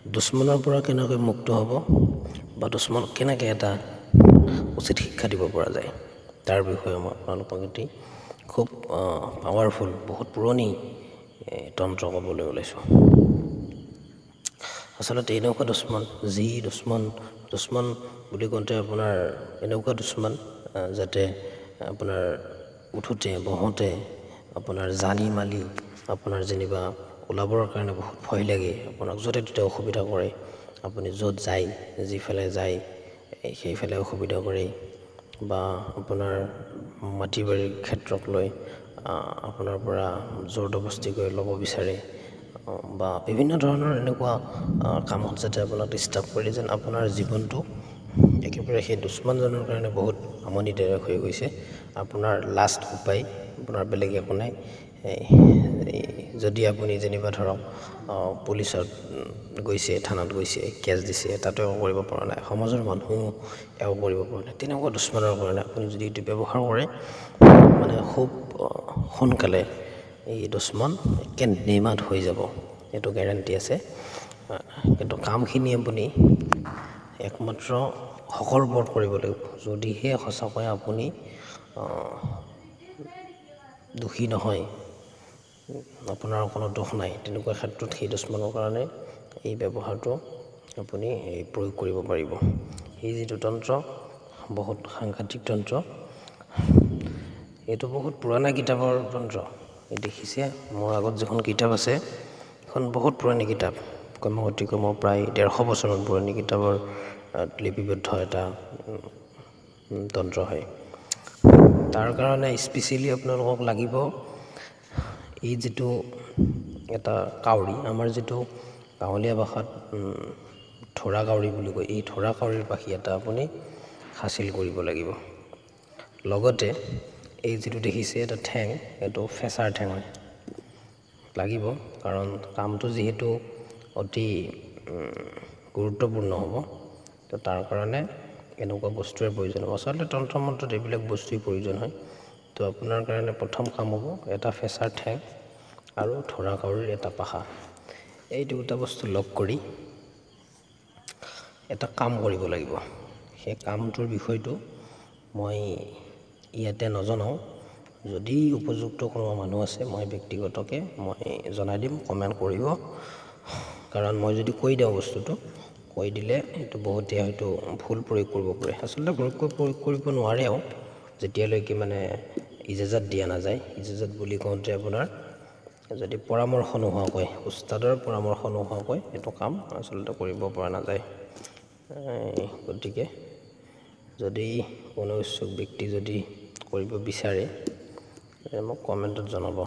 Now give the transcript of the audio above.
দুশ্মনৰ পৰা কেনেকৈ মুক্ত হ'ব বা দুশ্মনক কেনেকৈ এটা উচিত শিক্ষা দিব পৰা যায় তাৰ বিষয়ে মই আপোনালোকক এটি খুব পাৱাৰফুল বহুত পুৰণি তন্ত্ৰ ক'বলৈ ওলাইছোঁ। আচলতে এনেকুৱা দুশ্মন যি দুশ্মন বুলি কওঁতে আপোনাৰ এনেকুৱা দুশ্মন যাতে আপোনাৰ উঠোতে বহোতে আপোনাৰ জানি মালি আপোনাৰ যেনিবা ওলাবৰ কাৰণে বহুত ভয় লাগে, আপোনাক য'তে ত'তে অসুবিধা কৰে, আপুনি য'ত যায় যিফালে যায় সেইফালে অসুবিধা কৰে বা আপোনাৰ মাটি বাৰীৰ ক্ষেত্ৰক লৈ আপোনাৰ পৰা জোৰদবস্তি কৰি ল'ব বিচাৰে বা বিভিন্ন ধৰণৰ এনেকুৱা কামত যাতে আপোনাক ডিষ্টাৰ্ব কৰি যেন আপোনাৰ জীৱনটো একেবাৰে সেই দুশ্মনজনৰ কাৰণে বহুত আমনিদায়ক হৈ গৈছে। আপোনাৰ লাষ্ট উপায় আপোনাৰ বেলেগ একো নাই। যদি আপুনি যেনিবা ধৰক পুলিচত গৈছে, থানাত গৈছে, কেছ দিছে, তাতো একো কৰিব পৰা নাই, সমাজৰ মানুহো একো কৰিব পৰা নাই, তেনেকুৱা দুশ্মনৰ কাৰণে আপুনি যদি এইটো ব্যৱহাৰ কৰে মানে খুব সোনকালে এই দুশ্মন একে নিমাত হৈ যাব, এইটো গেৰাণ্টি আছে। কিন্তু কামখিনি আপুনি একমাত্ৰ হকৰ ওপৰত কৰিব লাগিব, যদিহে সঁচাকৈ আপুনি দোষী নহয়, আপোনাৰ কোনো দোষ নাই, তেনেকুৱা ক্ষেত্ৰত সেই দুশ্মনৰ কাৰণে এই ব্যৱহাৰটো আপুনি প্ৰয়োগ কৰিব পাৰিব। এই যিটো তন্ত্ৰ বহুত সাংঘাতিক তন্ত্ৰ, এইটো বহুত পুৰণা কিতাপৰ তন্ত্ৰ। এই দেখিছে মোৰ আগত যিখন কিতাপ আছে এখন বহুত পুৰণি কিতাপ, কমেও প্ৰায় ১৫০ বছৰমান পুৰণি কিতাপৰ লিপিবদ্ধ এটা তন্ত্ৰ হয়। তাৰ কাৰণে স্পেচিয়েলি আপোনালোকক লাগিব এই যিটো এটা কাউৰী, আমাৰ যিটো গাঁৱলীয়া ভাষাত ঢোঁৰা কাউৰী বুলি কয়, এই ঢোঁৰা কাউৰীৰ পাখি এটা আপুনি হাচিল কৰিব লাগিব। লগতে এই যিটো দেখিছে এটা ঠেং, এইটো ফেঁচাৰ ঠেং হয়, লাগিব, কাৰণ কামটো যিহেতু অতি গুৰুত্বপূৰ্ণ হ'ব, তো তাৰ কাৰণে এনেকুৱা বস্তুৰে প্ৰয়োজন হ'ব। আচলতে তন্ত্ৰ মন্ত্ৰত এইবিলাক বস্তুৱেই প্ৰয়োজন হয়। তো আপোনাৰ কাৰণে প্ৰথম কাম হ'ব এটা ফেঁচাৰ ঠেং আৰু ঢোঁৰা কাউৰীৰ এটা পাখা, এই দুটা বস্তু লগ কৰি এটা কাম কৰিব লাগিব। সেই কামটোৰ বিষয়টো মই ইয়াতে নজনাওঁ, যদি উপযুক্ত কোনোবা মানুহ আছে মই ব্যক্তিগতকৈ মই জনাই দিম, কমেণ্ট কৰিব। কাৰণ মই যদি কৈ দিওঁ বস্তুটো, কৈ দিলে সেইটো বহুতে হয়তো ভুল প্ৰয়োগ কৰিব পাৰে। আচলতে প্ৰয়োগ কৰিব নোৱাৰেও, যেতিয়ালৈকে মানে ইজাজত দিয়া নাযায়। ইজাজত বুলি কওঁতে আপোনাৰ যদি পৰামৰ্শ নোহোৱাকৈ, উস্তাদৰ পৰামৰ্শ নোহোৱাকৈ এইটো কাম আচলতে কৰিব পৰা নাযায়। গতিকে যদি কোনো ইচ্ছুক ব্যক্তি যদি কৰিব বিচাৰে মোক কমেণ্টত জনাব।